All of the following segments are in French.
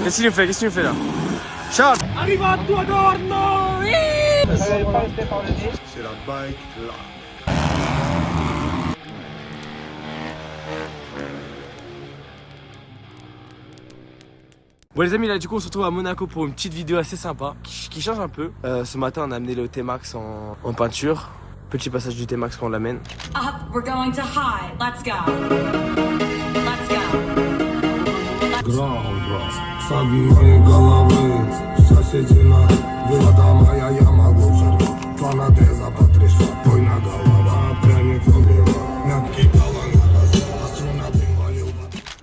Qu'est-ce qu'il nous fait? Qu'est-ce qu'il nous fait là? Charles! Arrivato Adorno! C'est la bike là. Bon les amis, là du coup on se retrouve à Monaco pour une petite vidéo assez sympa qui change un peu. Ce matin on a amené le T-Max en peinture. Petit passage du T-Max quand on l'amène. Up, we're going to high. Let's go. Let's go.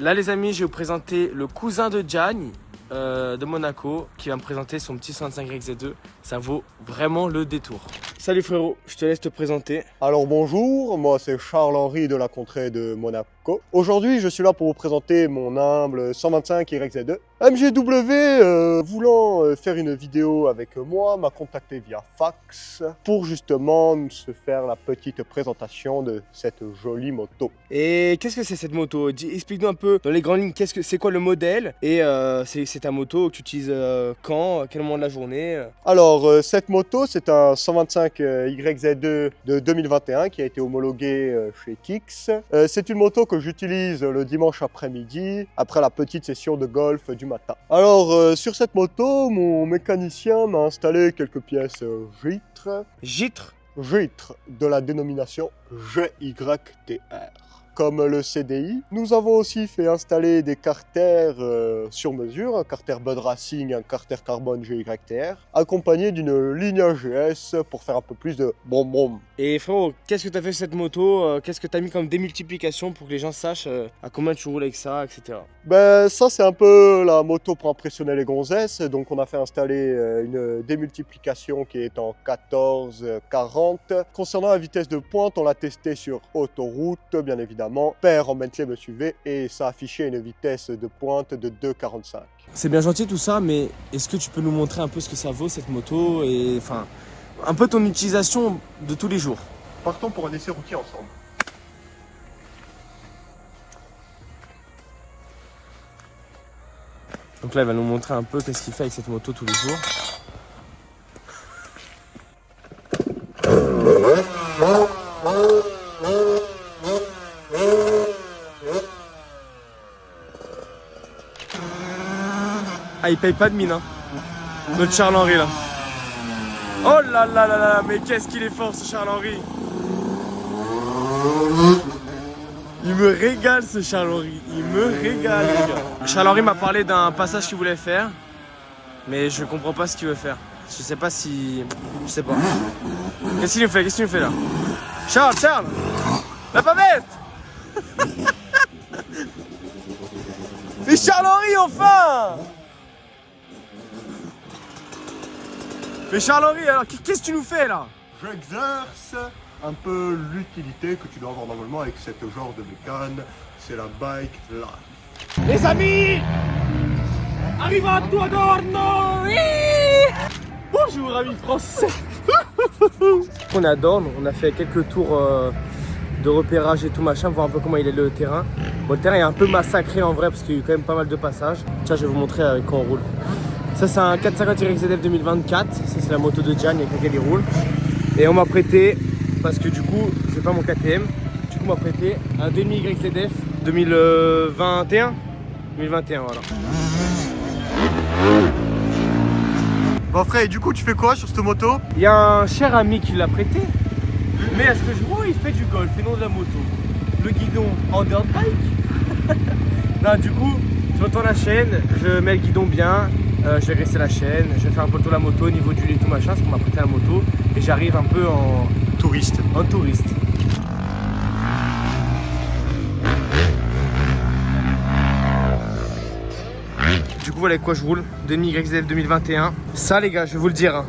Là les amis, je vais vous présenter le cousin de Gianni de Monaco qui va me présenter son petit 125RXZ2. Ça vaut vraiment le détour. Salut frérot, je te laisse te présenter. Alors bonjour, moi c'est Charles-Henri de la contrée de Monaco. Aujourd'hui je suis là pour vous présenter mon humble 125RXZ2. MGW voulant faire une vidéo avec moi m'a contacté via fax pour justement se faire la petite présentation de cette jolie moto. Et qu'est-ce que c'est cette moto? Explique-nous un peu dans les grandes lignes, c'est quoi le modèle? Et c'est ta moto que tu utilises quand? À quel moment de la journée? Alors cette moto c'est un 125YZ2 de 2021 qui a été homologué chez Kicks. C'est une moto que j'utilise le dimanche après-midi après la petite session de golf du matin. Alors sur cette moto, mon mécanicien m'a installé quelques pièces Gitre? Gitre de la dénomination GYTR. Comme le CDI, nous avons aussi fait installer des carters sur mesure, un carter Bud Racing, un carter carbone GYTR, accompagné d'une ligne AGS pour faire un peu plus de brom. Et frérot, qu'est-ce que tu as fait sur cette moto? Qu'est-ce que tu as mis comme démultiplication pour que les gens sachent à combien tu roules avec ça, etc. Ben ça c'est un peu la moto pour impressionner les gonzesses, donc on a fait installer une démultiplication qui est en 14-40. Concernant la vitesse de pointe, on l'a testé sur autoroute, bien évidemment. Père en Bentley me suivait et ça affichait une vitesse de pointe de 2,45. C'est bien gentil tout ça, mais est-ce que tu peux nous montrer un peu ce que ça vaut cette moto et enfin un peu ton utilisation de tous les jours? Partons pour un essai routier ensemble. Donc là, il va nous montrer un peu qu'est-ce qu'il fait avec cette moto tous les jours. Ah, il paye pas de mine, hein. Notre Charles-Henri, là. Oh là là là là, mais qu'est-ce qu'il est fort, ce Charles-Henri. Il me régale, ce Charles-Henri. Il me régale, les gars. Charles-Henri m'a parlé d'un passage qu'il voulait faire, mais je comprends pas ce qu'il veut faire. Je sais pas si... Je sais pas. Qu'est-ce qu'il nous fait? Qu'est-ce qu'il nous fait, là? Charles! La pavette. Mais Charles-Henri, enfin! Mais Charles-Henri, alors qu'est-ce que tu nous fais là? J'exerce un peu l'utilité que tu dois avoir normalement avec ce genre de bécane, c'est la bike life. Les amis! Arrivato Adorno! Bonjour amis français. On est à Dorne, on a fait quelques tours de repérage et tout machin, voir un peu comment il est le terrain. Bon, le terrain est un peu massacré en vrai parce qu'il y a eu quand même pas mal de passages. Tiens, je vais vous montrer quand on roule. Ça c'est un 450RXZ 2024, ça c'est la moto de Gianni avec laquelle il roule. Et on m'a prêté, parce que du coup c'est pas mon KTM, du coup on m'a prêté un demi-YZF 2021. 2021 voilà. Bon frère, et du coup tu fais quoi sur cette moto? Il y a un cher ami qui l'a prêté, mais à ce que je vois il fait du golf et non de la moto. Le guidon en dirt bike. Non, du coup je retourne la chaîne, je mets le guidon bien. Je vais rester la chaîne, je vais faire un peu de la moto au niveau du lit tout machin, parce qu'on m'a prêté la moto et j'arrive un peu en Touriste. Du coup voilà avec quoi je roule, demi-YZF 2021. Ça les gars, je vais vous le dire, hein.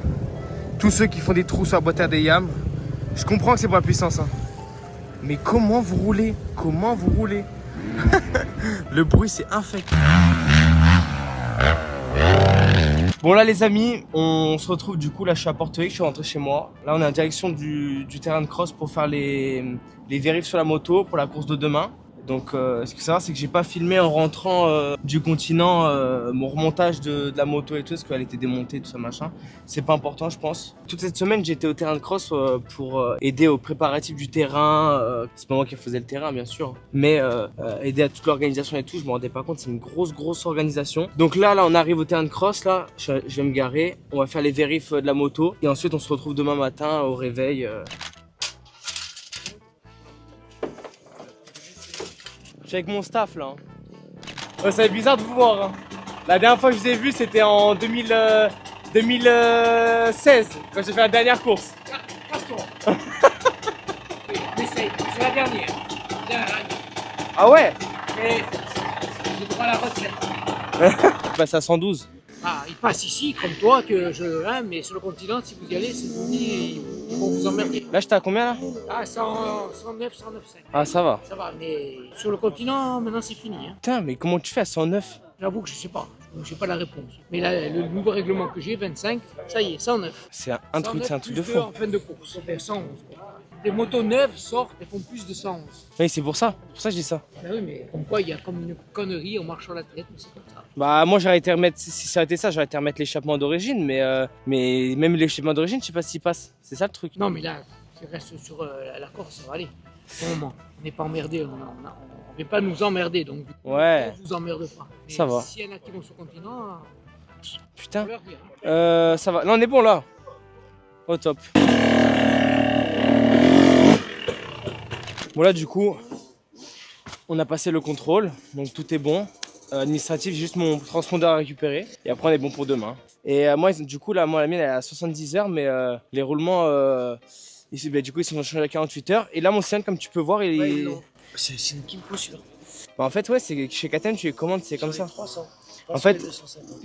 Tous ceux qui font des trous sur la boîte à des yams, je comprends que c'est pour la puissance, hein. Mais comment vous roulez? Le bruit c'est infect. Bon là les amis, on se retrouve du coup, là je suis à Porto-Vecchio, je suis rentré chez moi. Là on est en direction du terrain de cross pour faire les vérifs sur la moto pour la course de demain. Donc ce qu'il faut savoir, c'est que j'ai pas filmé en rentrant du continent mon remontage de la moto et tout, parce qu'elle était démontée, tout ça machin. C'est pas important, je pense. Toute cette semaine, j'étais au terrain de cross pour aider aux préparatifs du terrain. C'est pas moi qui faisais le terrain, bien sûr, mais aider à toute l'organisation et tout. Je me rendais pas compte, c'est une grosse organisation. Donc là, on arrive au terrain de cross. Là, je vais me garer. On va faire les vérifs de la moto et ensuite on se retrouve demain matin au réveil. Je suis avec mon staff là. Ouais, ça va être bizarre de vous voir. Hein. La dernière fois que je vous ai vu, c'était en 2016, quand j'ai fait la dernière course. Casse-toi. Essaye, c'est la dernière. Ah ouais? Mais j'ai droit à la retraite. Je passe à 112. Ah, il passe ici, comme toi, mais sur le continent, si vous y allez, c'est fini, ils vont vous emmerder. Là, j'étais à combien là? Ah, 109, 109,5. Ah, ça va. Ça va, mais sur le continent, maintenant, c'est fini. Hein. Putain, mais comment tu fais à 109? J'avoue que je sais pas, je sais pas la réponse. Mais là, le nouveau règlement que j'ai, 25, ça y est, 109. C'est un truc, c'est un truc de plus fou. En fin de course, enfin, 111. Quoi. Les motos neuves sortent et font plus de 111. Oui, c'est pour ça que je dis ça. Ben oui, mais comme quoi, il y a comme une connerie, on marche sur la tête, mais c'est comme ça. Bah, moi, j'aurais été remettre, si ça aurait été ça, j'aurais été remettre l'échappement d'origine, mais même l'échappement d'origine, je sais pas s'il passe. C'est ça le truc. Non, mais là, tu restes sur la Corse, ça va aller. Pour le moment, on n'est pas emmerdé, on ne veut pas nous emmerder, donc Ouais. on vous emmerde pas. Mais Ça va. s'il y en a qui vont sur le continent, Putain. faut leur dire. Hein. Ça va. Là, on est bon là. Au top. Bon là du coup, on a passé le contrôle, donc tout est bon. Administratif, juste mon transpondeur à récupérer. Et après on est bon pour demain. Et moi du coup là, la mienne elle est à 70 heures, mais les roulements, du coup ils sont changés à 48 heures. Et là mon cylindre, comme tu peux voir, il est... C'est une Kimco sûr. Bah, en fait ouais, c'est chez KTM tu les commandes, c'est comme ça. 300. En fait,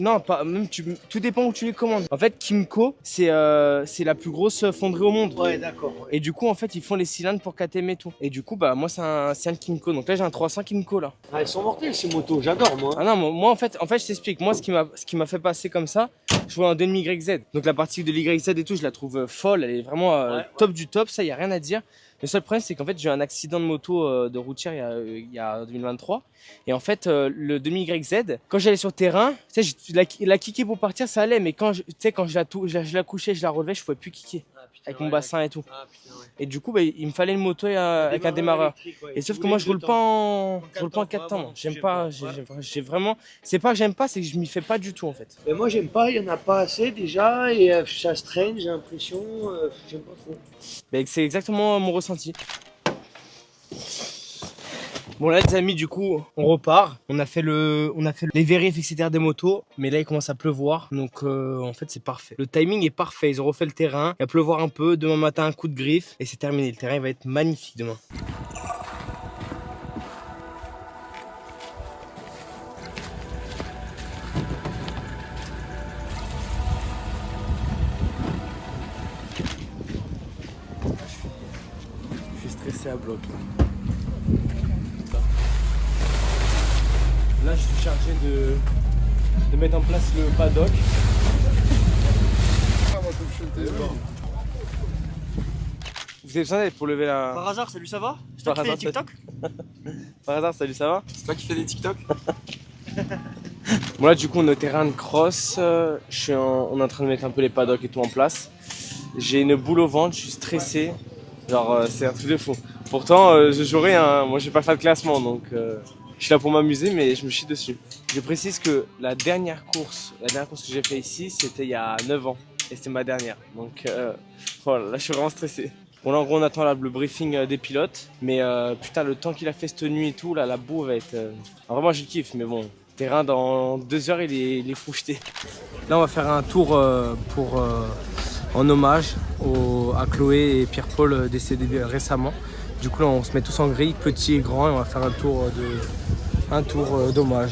non, pas même tout dépend où tu les commandes. En fait, Kimco, c'est la plus grosse fonderie au monde. Ouais, d'accord. Ouais. Et du coup, en fait, ils font les cylindres pour KTM et tout. Et du coup, bah moi, c'est un Kimco. Donc là, j'ai un 300 Kimco là. Ah, elles sont mortelles ces motos, j'adore moi. Ah non, moi en fait, je t'explique. Moi, ce qui m'a fait passer comme ça, je vois un demi-YZ. Donc la partie de l'YZ et tout, je la trouve folle. Elle est vraiment top du top. Ça, y a rien à dire. Le seul problème, c'est qu'en fait, j'ai eu un accident de moto de routière il y a 2023. Et en fait, le demi-YZ, quand j'allais sur le terrain, tu sais, la kicker pour partir, ça allait. Mais quand je la couchais, je la relevais, je pouvais plus kicker. Avec mon bassin et tout. Ah, putain, ouais. Et du coup, bah, il me fallait une moto avec un démarreur. Et sauf que moi, je roule pas en 4 temps. J'aime pas. J'ai vraiment. C'est pas que j'aime pas, c'est que je m'y fais pas du tout en fait. Mais moi j'aime pas, il y en a pas assez déjà et ça se traîne, j'ai l'impression, j'aime pas trop. Mais c'est exactement mon ressenti. Bon là les amis, du coup on repart. On a fait les vérifs etc des motos, mais là il commence à pleuvoir, donc en fait c'est parfait. Le timing est parfait, ils ont refait le terrain, il va pleuvoir un peu, demain matin un coup de griffe et c'est terminé. Le terrain il va être magnifique demain. Je suis stressé à bloc là. Là, je suis chargé de mettre en place le paddock. Vous avez besoin d'aide pour lever la... Par hasard, salut, ça va? C'est toi qui fais des TikTok? Par hasard, salut, ça va? C'est toi qui fais des TikTok? Bon là, du coup, on est au terrain de cross. On est en train de mettre un peu les paddocks et tout en place. J'ai une boule au ventre, je suis stressé. Genre, c'est un truc de fou. Pourtant, je jouerai, hein. Moi, je vais pas faire de classement, donc... Je suis là pour m'amuser, mais je me chie dessus. Je précise que la dernière course que j'ai fait ici, c'était il y a 9 ans. Et c'était ma dernière. Donc voilà, là je suis vraiment stressé. Bon là en gros on attend là, le briefing des pilotes. Mais putain le temps qu'il a fait cette nuit et tout, là la boue va être... Alors, vraiment je kiffe, mais bon, le terrain dans 2 heures il est foucheté. Là on va faire un tour en hommage à Chloé et Pierre-Paul décédés récemment. Du coup là on se met tous en grille, petit et grand, et on va faire un tour d'hommage.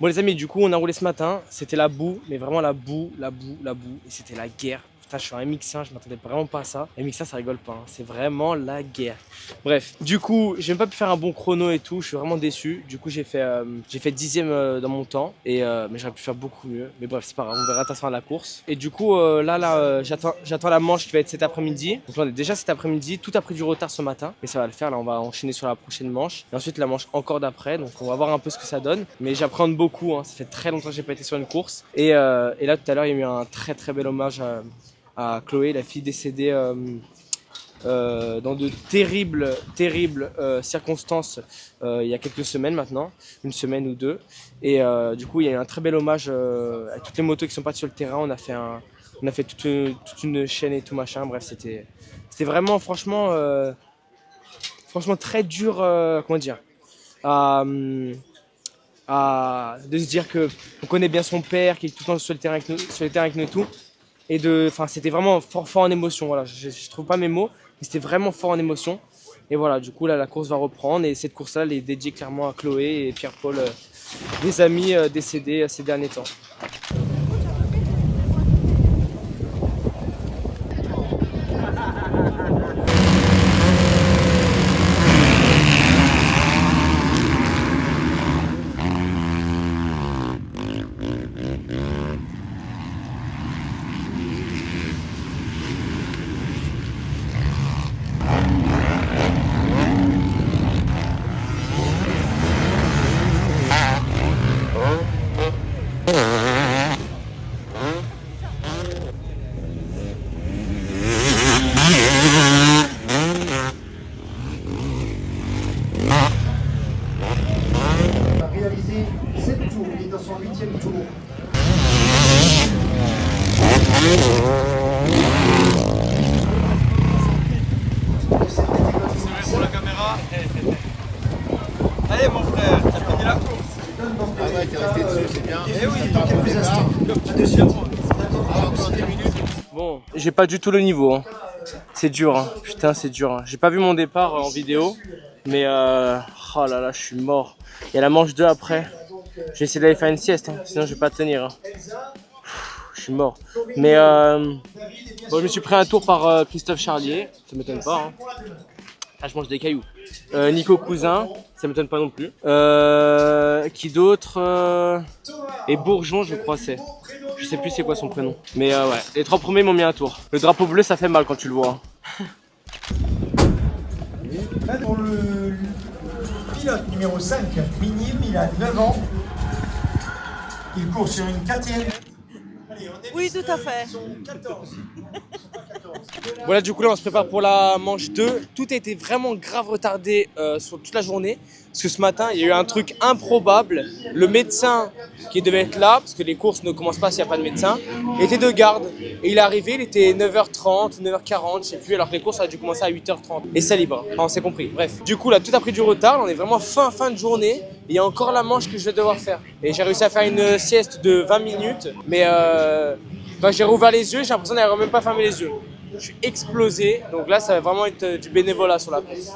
Bon les amis, du coup on a roulé ce matin, c'était la boue, mais vraiment la boue, et c'était la guerre. Putain, je suis un MX1, je m'attendais vraiment pas à ça. MX1 ça rigole pas, hein. C'est vraiment la guerre. Bref, du coup j'ai même pas pu faire un bon chrono et tout, je suis vraiment déçu. Du coup j'ai fait 10e dans mon temps, mais j'aurais pu faire beaucoup mieux. Mais bref c'est pas grave, on verra à la fin de la course. Et du coup j'attends la manche qui va être cet après-midi. Donc là on est déjà cet après-midi, tout a pris du retard ce matin, mais ça va le faire. Là on va enchaîner sur la prochaine manche. Et ensuite la manche encore d'après, donc on va voir un peu ce que ça donne. Mais j'appréhende beaucoup, hein. Ça fait très longtemps que j'ai pas été sur une course. Et là tout à l'heure il y a eu un très bel hommage à Chloé, la fille décédée dans de terribles circonstances il y a quelques semaines maintenant, une semaine ou deux. Et du coup il y a eu un très bel hommage à toutes les motos qui sont parties sur le terrain. On a fait toute une chaîne et tout machin. Bref, c'était vraiment franchement très dur, comment dire, de se dire que on connaît bien son père qui est tout le temps sur le terrain avec nous et tout. Et c'était vraiment fort en émotion. Voilà, je trouve pas mes mots, mais c'était vraiment fort en émotion. Et voilà, du coup là la course va reprendre et cette course-là elle est dédiée clairement à Chloé et Pierre-Paul, des amis décédés ces derniers temps. Réalisé 7 tours, il est dans son 8e tour. Pour la caméra. Allez mon frère, t'as fini la course. Ah ouais, t'es resté dessus, c'est bien. Eh oui, dans quelques instants. Bon, j'ai pas du tout le niveau, hein. C'est dur, hein. Putain c'est dur, hein. J'ai pas vu mon départ en vidéo, mais oh là là, je suis mort. Il y a la manche 2 après. Je vais essayer d'aller faire une sieste, hein. Sinon je vais pas tenir, hein. Je suis mort. Mais bon, je me suis pris un tour par Christophe Charlier, ça m'étonne pas, hein. Ah, je mange des cailloux. Nico Cousin, ça m'étonne pas non plus. Qui d'autre et Bourgeon, je crois c'est. Je sais plus c'est quoi son prénom. Mais ouais, les 3 premiers m'ont mis un tour. Le drapeau bleu, ça fait mal quand tu le vois. Pour le pilote numéro 5, Minime, il a 9 ans. Il court sur une 4e. Oui, tout à fait. Voilà, du coup là on se prépare pour la manche 2. Tout a été vraiment grave retardé sur toute la journée. Parce que ce matin il y a eu un truc improbable. Le médecin qui devait être là, parce que les courses ne commencent pas s'il n'y a pas de médecin, était de garde. Et il est arrivé, il était 9h30, 9h40, je sais plus, alors que les courses auraient dû commencer à 8h30. Et c'est libre, enfin, on s'est compris. Bref, du coup là tout a pris du retard, on est vraiment fin de journée. Et il y a encore la manche que je vais devoir faire. Et j'ai réussi à faire une sieste de 20 minutes. Mais quand j'ai rouvert les yeux, j'ai l'impression d'avoir même pas fermé les yeux. Je suis explosé, donc là ça va vraiment être du bénévolat sur la course.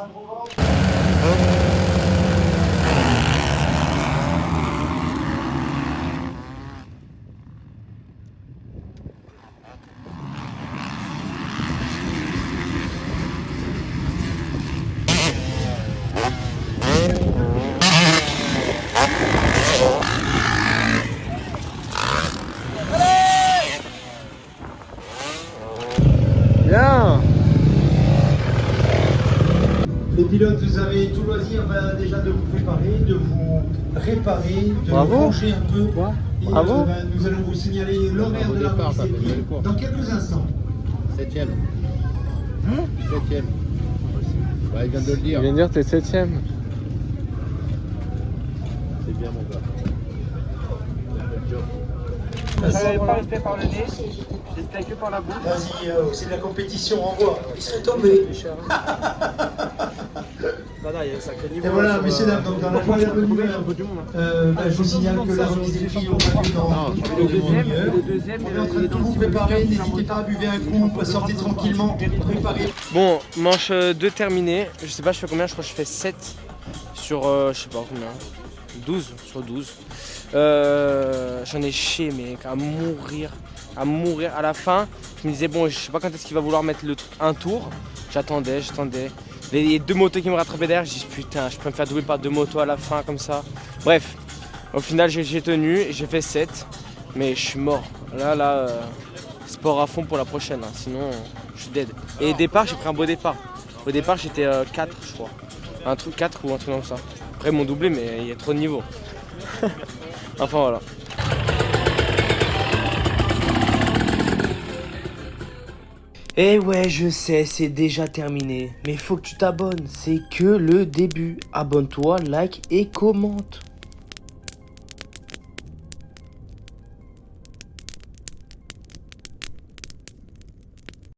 Bien. Les pilotes, vous avez tout loisir déjà de vous préparer, de vous réparer, de brancher un peu. Et, Bravo. nous allons vous signaler l'horaire de la remise des prix dans quelques instants. 7e. 7e. Ouais, il vient de le dire. Il vient de dire que t'es 7e. C'est bien mon gars. Pas respect par le nez, j'étais que par la bouche. Vas-y, c'est de la compétition, renvoie. Il serait tombé. Et voilà, messieurs, dames, donc dans la joie et la bonne humeur, je vous signale que la remise des prix aura lieu dans une demi-heure. On est en train de tout vous préparer, n'hésitez pas à buvez un coup, sortez tranquillement, préparez. Bon, manche 2 terminée. Je sais pas, je fais combien? Je crois que je fais 7 sur, je sais pas combien, 12 sur 12. J'en ai chié, mec, à mourir. À la fin, je me disais, bon, je sais pas quand est-ce qu'il va vouloir mettre un tour. J'attendais. Les 2 motos qui me rattrapaient derrière, je dis putain, je peux me faire doubler par 2 motos à la fin comme ça. Bref, au final, j'ai tenu, j'ai fait 7, mais je suis mort. Là, sport à fond pour la prochaine, hein, sinon je suis dead. Et départ, j'ai pris un beau départ. Au départ, j'étais 4, je crois. Un truc 4 ou un truc comme ça. Après, ils m'ont doublé, mais il y a trop de niveaux. Enfin, voilà. Eh ouais, je sais, c'est déjà terminé. Mais faut que tu t'abonnes, c'est que le début. Abonne-toi, like et commente.